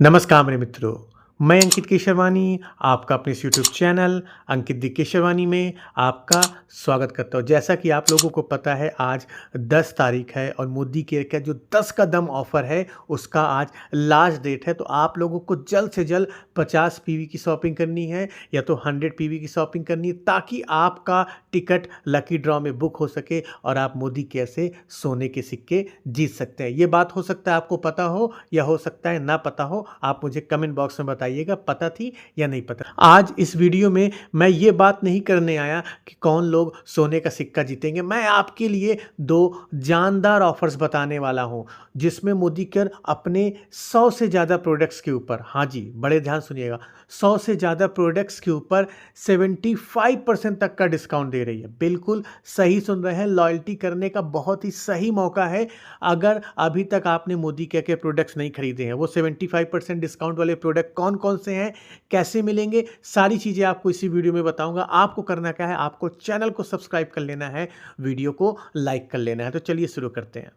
नमस्कार मेरे मित्रों, मैं अंकित केशरवानी आपका अपने इस यूट्यूब चैनल अंकित दी केशरवानी में आपका स्वागत करता हूँ। जैसा कि आप लोगों को पता है आज 10 तारीख है और मोदी केयर का जो 10 का दम ऑफ़र है उसका आज लास्ट डेट है। तो आप लोगों को जल्द से जल्द 50 पीवी की शॉपिंग करनी है या तो 100 पीवी की शॉपिंग करनी है ताकि आपका टिकट लकी ड्रॉ में बुक हो सके और आप मोदी केयर से सोने के सिक्के जीत सकते हैं। ये बात हो सकता है आपको पता हो या हो सकता है ना पता हो, आप मुझे कमेंट बॉक्स में बताइएगा पता थी या नहीं पता। आज इस वीडियो में मैं ये बात नहीं करने आया कि कौन लोग सोने का सिक्का जीतेंगे। मैं आपके लिए 2 जानदार ऑफर्स बताने वाला हूं जिसमें मोदी केयर अपने 100 से ज़्यादा प्रोडक्ट्स के ऊपर, हाँ जी बड़े ध्यान सुनिएगा, 100 से ज़्यादा प्रोडक्ट्स के ऊपर 75% तक का डिस्काउंट दे रही है। बिल्कुल सही सुन रहे हैं, लॉयल्टी करने का बहुत ही सही मौका है। अगर अभी तक आपने मोदी केयर के प्रोडक्ट्स नहीं खरीदे हैं, वो 75% डिस्काउंट वाले प्रोडक्ट कौन कौन से हैं, कैसे मिलेंगे, सारी चीज़ें आपको इसी वीडियो में बताऊंगा। आपको करना क्या है, आपको चैनल को सब्सक्राइब कर लेना है, वीडियो को लाइक कर लेना है। तो चलिए शुरू करते हैं।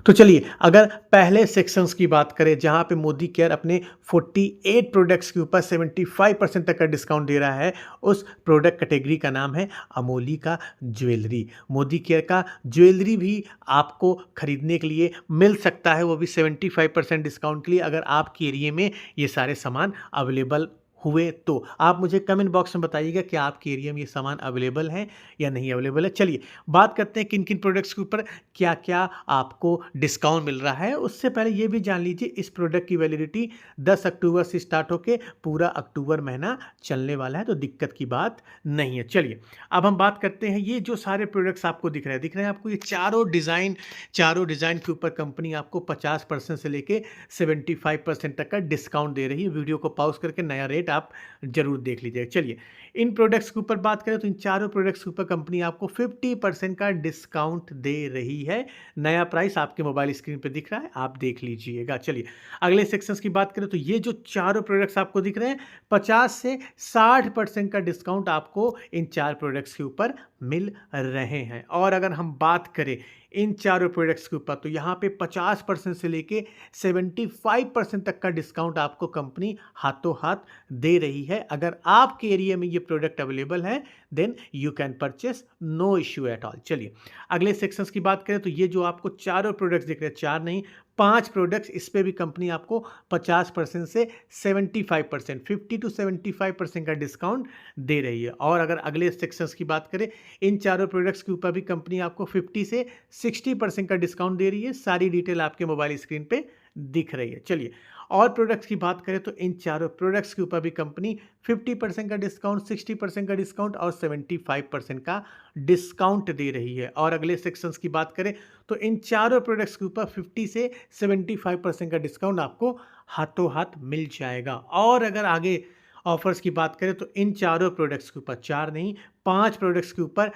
तो चलिए अगर पहले सेक्शंस की बात करें जहां पे मोदी केयर अपने 48 प्रोडक्ट्स के ऊपर 75% तक का डिस्काउंट दे रहा है, उस प्रोडक्ट कैटेगरी का नाम है अमोली का ज्वेलरी। मोदी केयर का ज्वेलरी भी आपको खरीदने के लिए मिल सकता है, वो भी 75% डिस्काउंट के लिए, अगर आपके एरिया में ये सारे सामान अवेलेबल हुए तो। आप मुझे कमेंट बॉक्स में बताइएगा कि आपके एरिया में ये सामान अवेलेबल हैं या नहीं अवेलेबल है। चलिए बात करते हैं किन किन प्रोडक्ट्स के ऊपर क्या क्या आपको डिस्काउंट मिल रहा है। उससे पहले ये भी जान लीजिए इस प्रोडक्ट की वैलिडिटी 10 अक्टूबर से स्टार्ट होकर पूरा अक्टूबर महीना चलने वाला है, तो दिक्कत की बात नहीं है। चलिए अब हम बात करते हैं, ये जो सारे प्रोडक्ट्स आपको दिख रहे हैं आपको, ये चारों डिज़ाइन के ऊपर कंपनी आपको 50% से लेके 75% तक का डिस्काउंट दे रही है। वीडियो को पॉज करके नया रेट आप जरूर देख लीजिएगा। चलिए इन प्रोडक्ट्स के ऊपर बात करें तो इन चारों प्रोडक्ट्स के ऊपर कंपनी आपको 50% का डिस्काउंट दे रही है। नया प्राइस आपके मोबाइल स्क्रीन पे दिख रहा है, आप देख लीजिएगा। चलिए अगले सेक्शंस की बात करें तो ये जो चारों प्रोडक्ट्स आपको दिख रहे हैं 50 से 60% का डिस्काउंट आपको इन 4 प्रोडक्ट्स के ऊपर मिल रहे हैं। और अगर हम बात करें इन चारों प्रोडक्ट्स के ऊपर तो यहाँ पे 50% से लेके 75% तक का डिस्काउंट आपको कंपनी हाथों हाथ दे रही है। अगर आपके एरिया में ये प्रोडक्ट अवेलेबल है then you can purchase, no issue at all. चलिए अगले सेक्शंस की बात करें तो ये जो आपको चारों प्रोडक्ट्स दिख रहे हैं, 4 नहीं 5 प्रोडक्ट्स, इस पे भी कंपनी आपको 50% से 75%, 50 टू 75% का डिस्काउंट दे रही है। और अगर अगले सेक्शंस की बात करें इन चारों प्रोडक्ट्स के ऊपर भी कंपनी आपको 50 से 60% का डिस्काउंट दे रही है। सारी डिटेल आपके मोबाइल स्क्रीन पे दिख रही है। चलिए और प्रोडक्ट्स की बात करें तो इन चारों प्रोडक्ट्स के ऊपर भी कंपनी 50% का डिस्काउंट, 60% का डिस्काउंट और 75% का डिस्काउंट दे रही है। और अगले सेक्शंस की बात करें तो इन चारों प्रोडक्ट्स के ऊपर 50 से 75% का डिस्काउंट आपको हाथों हाथ मिल जाएगा। और अगर आगे ऑफर्स की बात करें तो इन चारों प्रोडक्ट्स के ऊपर, 4 नहीं 5 प्रोडक्ट्स के ऊपर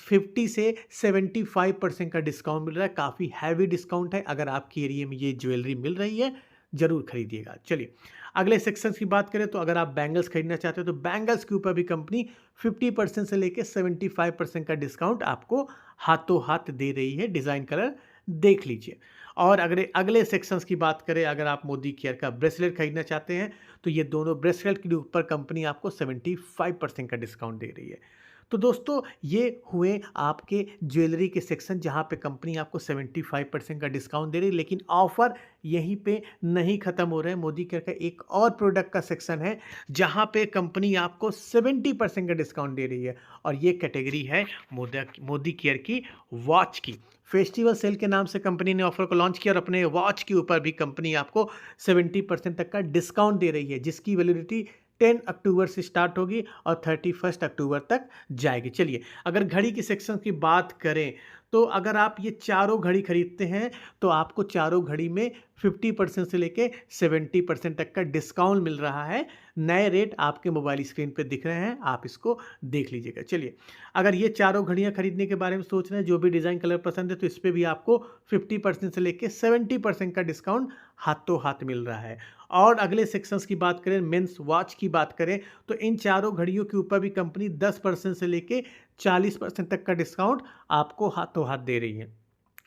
50 से 75% का डिस्काउंट मिल रहा है। काफ़ी हैवी डिस्काउंट है। अगर आपके एरिया में ये ज्वेलरी मिल रही है जरूर खरीदिएगा। चलिए अगले सेक्शंस की बात करें तो अगर आप बैंगल्स खरीदना चाहते हो तो बैंगल्स के ऊपर भी कंपनी 50% से लेकर 75% का डिस्काउंट आपको हाथों हाथ दे रही है। डिज़ाइन कलर देख लीजिए। और अगर अगले सेक्शंस की बात करें, अगर आप मोदी केयर का ब्रेसलेट खरीदना चाहते हैं तो ये दोनों ब्रेसलेट के ऊपर कंपनी आपको 75% का डिस्काउंट दे रही है। तो दोस्तों ये हुए आपके ज्वेलरी के सेक्शन जहां पे कंपनी आपको 75% का डिस्काउंट दे रही है। लेकिन ऑफर यहीं पे नहीं खत्म हो रहे हैं। मोदी केयर का एक और प्रोडक्ट का सेक्शन है जहां पे कंपनी आपको 70% का डिस्काउंट दे रही है और ये कैटेगरी है मोदी केयर की वॉच की। फेस्टिवल सेल के नाम से कंपनी ने ऑफर को लॉन्च किया और अपने वॉच के ऊपर भी कंपनी आपको 70% तक का डिस्काउंट दे रही है, जिसकी वैलिडिटी 10 अक्टूबर से स्टार्ट होगी और 31 अक्टूबर तक जाएगी। चलिए अगर घड़ी के सेक्शन की बात करें तो अगर आप ये चारों घड़ी खरीदते हैं तो आपको चारों घड़ी में 50% से लेके 70% तक का डिस्काउंट मिल रहा है। नए रेट आपके मोबाइल स्क्रीन पे दिख रहे हैं, आप इसको देख लीजिएगा। चलिए अगर ये चारों घड़ियां खरीदने के बारे में सोच रहे हैं, जो भी डिज़ाइन कलर पसंद है, तो इस पर भी आपको 50% से लेके 70% का डिस्काउंट हाथों हाथ मिल रहा है। और अगले सेक्शंस की बात करें, मेंस वॉच की बात करें तो इन चारों घड़ियों के ऊपर भी कंपनी 10% से लेके 40% तक का डिस्काउंट आपको हाथों हाथ दे रही है।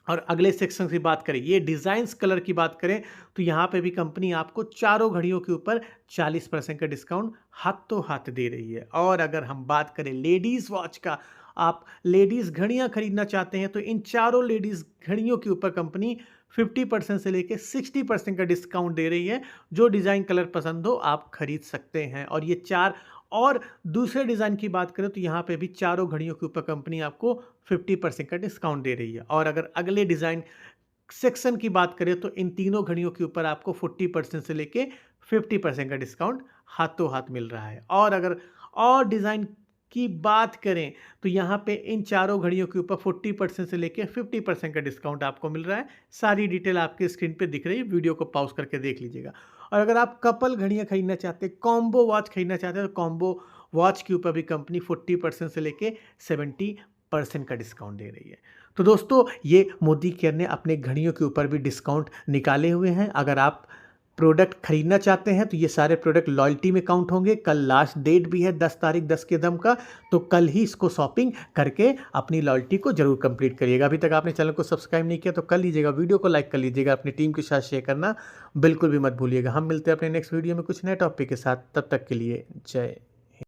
और अगले सेक्शन की बात करें, ये डिज़ाइंस कलर की बात करें, तो यहाँ पे भी कंपनी आपको चारों घड़ियों के ऊपर 40% का डिस्काउंट हाथों हाथ दे रही है। और अगर हम बात करें लेडीज़ वॉच का, आप लेडीज़ घड़ियाँ खरीदना चाहते हैं तो इन चारों लेडीज़ घड़ियों के ऊपर कंपनी 50% से लेके 60% का डिस्काउंट दे रही है। जो डिज़ाइन कलर पसंद हो आप खरीद सकते हैं। और ये चार और दूसरे डिज़ाइन की बात करें तो यहाँ पे भी चारों घड़ियों के ऊपर कंपनी आपको 50% का डिस्काउंट दे रही है। और अगर अगले डिज़ाइन सेक्शन की बात करें तो इन तीनों घड़ियों के ऊपर आपको 40% से लेके 50% का डिस्काउंट हाथों हाथ मिल रहा है। और अगर और डिज़ाइन की बात करें तो यहाँ पे इन चारों घड़ियों के ऊपर 40% से लेके 50% का डिस्काउंट आपको मिल रहा है। सारी डिटेल आपके स्क्रीन पे दिख रही है, वीडियो को पॉज करके देख लीजिएगा। और अगर आप कपल घड़ियाँ खरीदना चाहते हैं, कॉम्बो वॉच खरीदना चाहते हैं, तो कॉम्बो वॉच के ऊपर भी कंपनी 40% से लेके 70% का डिस्काउंट दे रही है। तो दोस्तों, ये मोदी केयर ने अपने घड़ियों के ऊपर भी डिस्काउंट निकाले हुए हैं। अगर आप प्रोडक्ट खरीदना चाहते हैं तो ये सारे प्रोडक्ट लॉयल्टी में काउंट होंगे। कल लास्ट डेट भी है 10 तारीख 10 के दम का, तो कल ही इसको शॉपिंग करके अपनी लॉयल्टी को जरूर कंप्लीट करिएगा। अभी तक आपने चैनल को सब्सक्राइब नहीं किया तो कर लीजिएगा, वीडियो को लाइक कर लीजिएगा, अपनी टीम के साथ शेयर करना बिल्कुल भी मत भूलिएगा। हम मिलते हैं अपने नेक्स्ट वीडियो में कुछ नए टॉपिक के साथ, तब तक के लिए जय